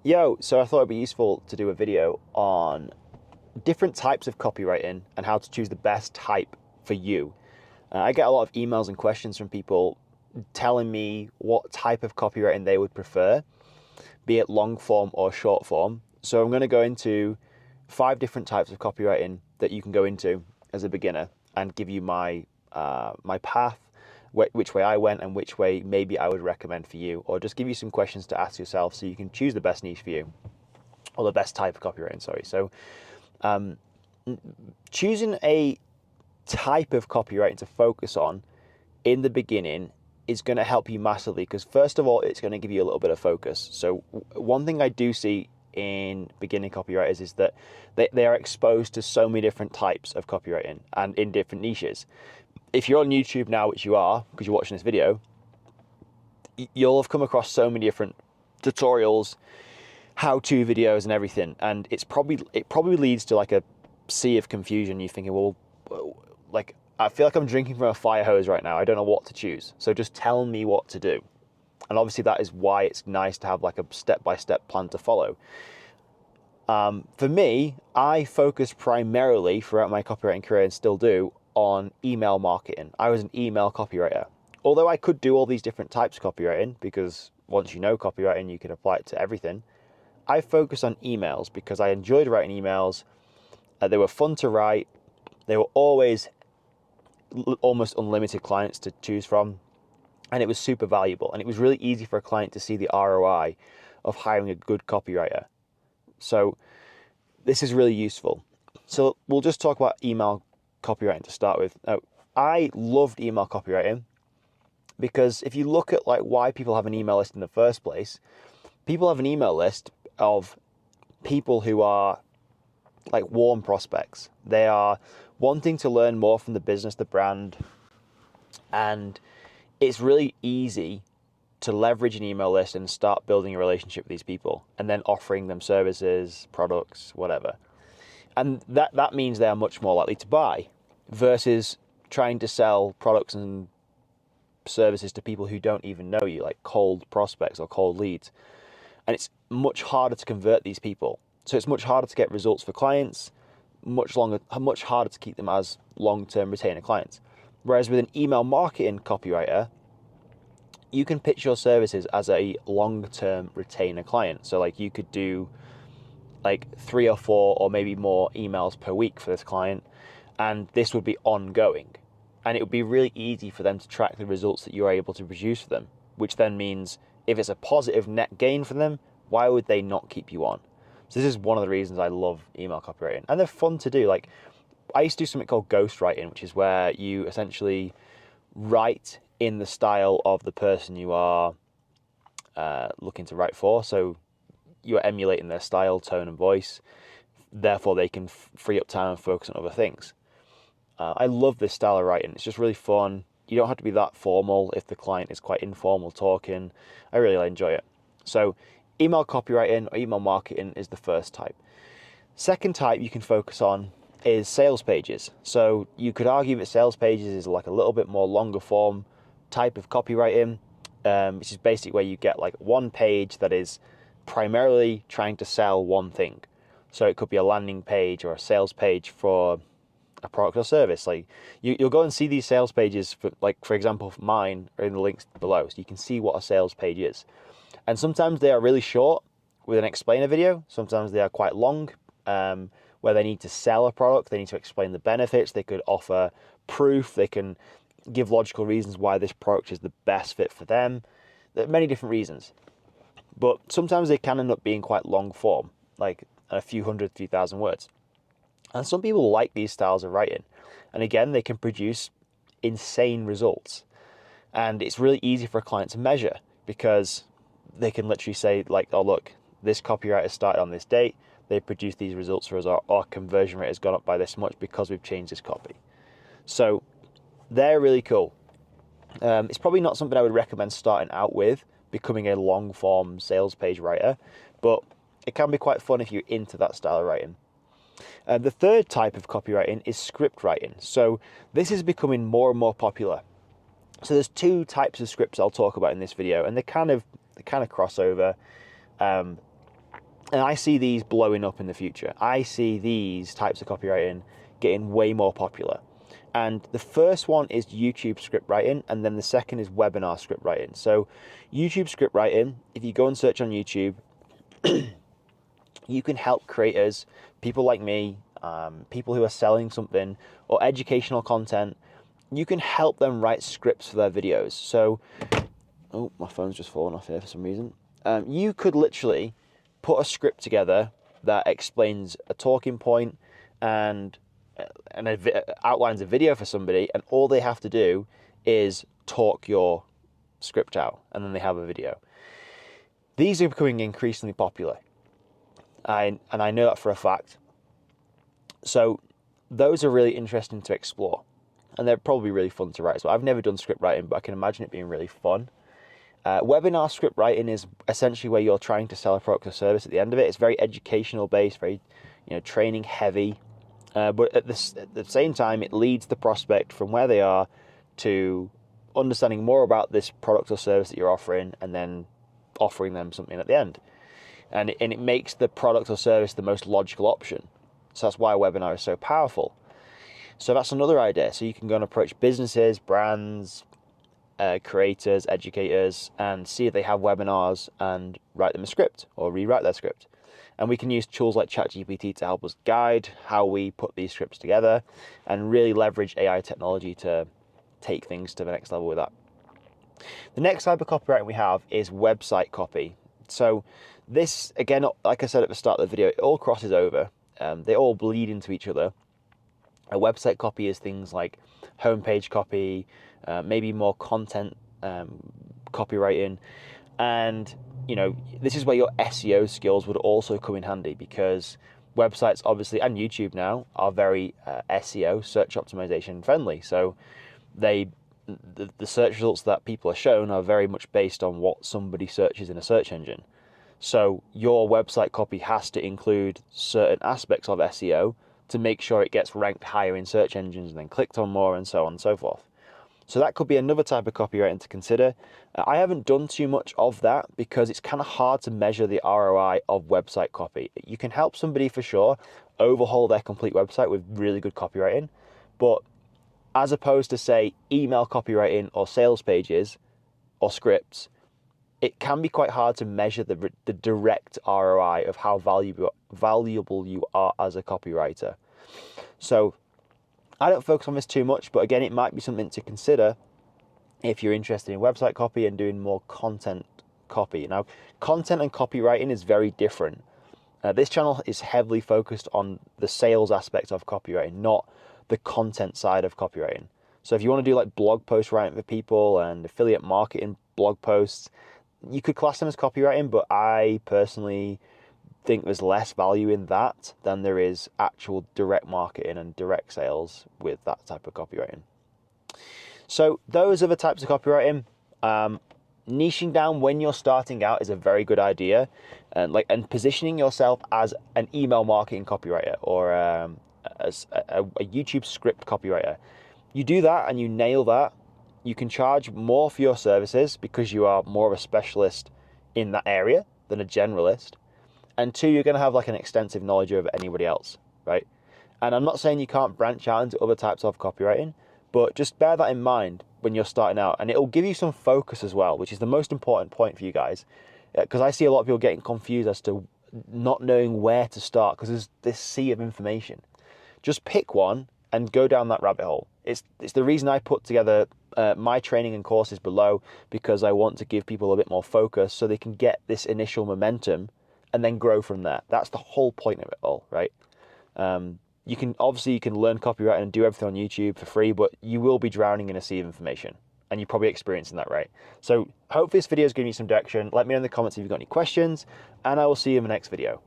So I thought it'd be useful to do a video on different types of copywriting and how to choose the best type for you. I get a lot of emails and questions from people telling me what type of copywriting they would prefer, be it long form or short form. So I'm going to go into 5 different types of copywriting that you can go into as a beginner and give you my path, which way I went and which way maybe I would recommend for you, or just give you some questions to ask yourself so you can choose the best niche for you, or the best type of copywriting, sorry. So choosing a type of copywriting to focus on in the beginning is going to help you massively, because first of all, it's going to give you a little bit of focus. So one thing I do see in beginning copywriters is that they are exposed to so many different types of copywriting and in different niches. If you're on YouTube now, which you are because you're watching this video, you'll have come across so many different tutorials, how-to videos and everything, and it probably leads to like a sea of confusion. You're thinking, well, like, I feel like I'm drinking from a fire hose right now. I don't know what to choose. So just tell me what to do. And obviously that is why it's nice to have like a step-by-step plan to follow. For me, I focus primarily throughout my copywriting career, and still do, on email marketing. I was an email copywriter. Although I could do all these different types of copywriting, because once you know copywriting, you can apply it to everything. I focused on emails because I enjoyed writing emails. They were fun to write. They were always almost unlimited clients to choose from. And it was super valuable. And it was really easy for a client to see the ROI of hiring a good copywriter. So this is really useful. So we'll just talk about email copywriting to start with. Now, I loved email copywriting because if you look at like why people have an email list in the first place, people have an email list of people who are like warm prospects. They are wanting to learn more from the business, the brand, and it's really easy to leverage an email list and start building a relationship with these people and then offering them services, products, whatever. And that means they are much more likely to buy versus trying to sell products and services to people who don't even know you, like cold prospects or cold leads. And it's much harder to convert these people. So it's much harder to get results for clients, much harder to keep them as long-term retainer clients. Whereas with an email marketing copywriter, you can pitch your services as a long-term retainer client. So like you could do like 3 or 4 or maybe more emails per week for this client, and this would be ongoing. And it would be really easy for them to track the results that you're able to produce for them, which then means if it's a positive net gain for them, why would they not keep you on? So this is one of the reasons I love email copywriting. And they're fun to do. Like, I used to do something called ghostwriting, which is where you essentially write in the style of the person you are looking to write for. So you're emulating their style, tone, and voice. Therefore, they can free up time and focus on other things. I love this style of writing. It's just really fun. You don't have to be that formal if the client is quite informal talking. I really enjoy it. So email copywriting or email marketing is the first type. Second type you can focus on is sales pages. So you could argue that sales pages is like a little bit more longer form type of copywriting, which is basically where you get like one page that is primarily trying to sell one thing. So it could be a landing page or a sales page for a product or service. Like you'll go and see these sales pages for example, mine are in the links below, so you can see what a sales page is. And sometimes they are really short with an explainer video. Sometimes they are quite long, where they need to sell a product. They need to explain the benefits. They could offer proof. They can give logical reasons why this product is the best fit for them. There are many different reasons. But sometimes they can end up being quite long form, like a few thousand words. And some people like these styles of writing. And again, they can produce insane results. And it's really easy for a client to measure because they can literally say like, oh, look, this copywriter started on this date. They produced these results for us. Our conversion rate has gone up by this much because we've changed this copy. So they're really cool. It's probably not something I would recommend starting out with, becoming a long form sales page writer, but it can be quite fun if you're into that style of writing. The third type of copywriting is script writing. So this is becoming more and more popular. So there's 2 types of scripts I'll talk about in this video, and they kind of cross over. And I see these blowing up in the future. I see these types of copywriting getting way more popular. And the first one is YouTube script writing, and then the second is webinar script writing. So YouTube script writing, if you go and search on YouTube, you can help creators, people like me, people who are selling something or educational content. You can help them write scripts for their videos. So, oh, my phone's just fallen off here for some reason. You could literally put a script together that explains a talking point and outlines a video for somebody, and all they have to do is talk your script out, and then they have a video. These are becoming increasingly popular, and I know that for a fact. So those are really interesting to explore, and they're probably really fun to write. So I've never done script writing, but I can imagine it being really fun. Webinar script writing is essentially where you're trying to sell a product or service at the end of it. It's very educational based, very training heavy. But at the same time, it leads the prospect from where they are to understanding more about this product or service that you're offering, and then offering them something at the end. And it makes the product or service the most logical option. So that's why a webinar is so powerful. So that's another idea. So you can go and approach businesses, brands, creators, educators, and see if they have webinars and write them a script or rewrite their script. And we can use tools like ChatGPT to help us guide how we put these scripts together, and really leverage AI technology to take things to the next level with that. The next type of copywriting we have is website copy. So this, again, like I said at the start of the video, it all crosses over. They all bleed into each other. A website copy is things like homepage copy, maybe more content copywriting, and this is where your SEO skills would also come in handy, because websites obviously, and YouTube now, are very SEO, search optimization friendly. So the search results that people are shown are very much based on what somebody searches in a search engine. So your website copy has to include certain aspects of SEO to make sure it gets ranked higher in search engines and then clicked on more, and so on and so forth. So that could be another type of copywriting to consider. I haven't done too much of that because it's kind of hard to measure the ROI of website copy. You can help somebody for sure overhaul their complete website with really good copywriting, but as opposed to, say, email copywriting or sales pages or scripts, it can be quite hard to measure the direct ROI of how valuable you are as a copywriter. So I don't focus on this too much, but again, it might be something to consider if you're interested in website copy and doing more content copy. Now, content and copywriting is very different. This channel is heavily focused on the sales aspect of copywriting, not the content side of copywriting. So if you want to do like blog post writing for people and affiliate marketing blog posts, you could class them as copywriting, but I personally think there's less value in that than there is actual direct marketing and direct sales with that type of copywriting. So those are the types of copywriting. Niching down when you're starting out is a very good idea, and positioning yourself as an email marketing copywriter or as a YouTube script copywriter. You do that and you nail that, you can charge more for your services because you are more of a specialist in that area than a generalist. And two, you're going to have like an extensive knowledge over anybody else, right? And I'm not saying you can't branch out into other types of copywriting, but just bear that in mind when you're starting out, and it'll give you some focus as well, which is the most important point for you guys, because I see a lot of people getting confused as to not knowing where to start because there's this sea of information. Just pick one and go down that rabbit hole. It's the reason I put together my training and courses below, because I want to give people a bit more focus so they can get this initial momentum and then grow from there. That's the whole point of it all, right? You can learn copywriting and do everything on YouTube for free, but you will be drowning in a sea of information, and you're probably experiencing that, right? So hopefully this video is giving you some direction. Let me know in the comments if you've got any questions, and I will see you in the next video.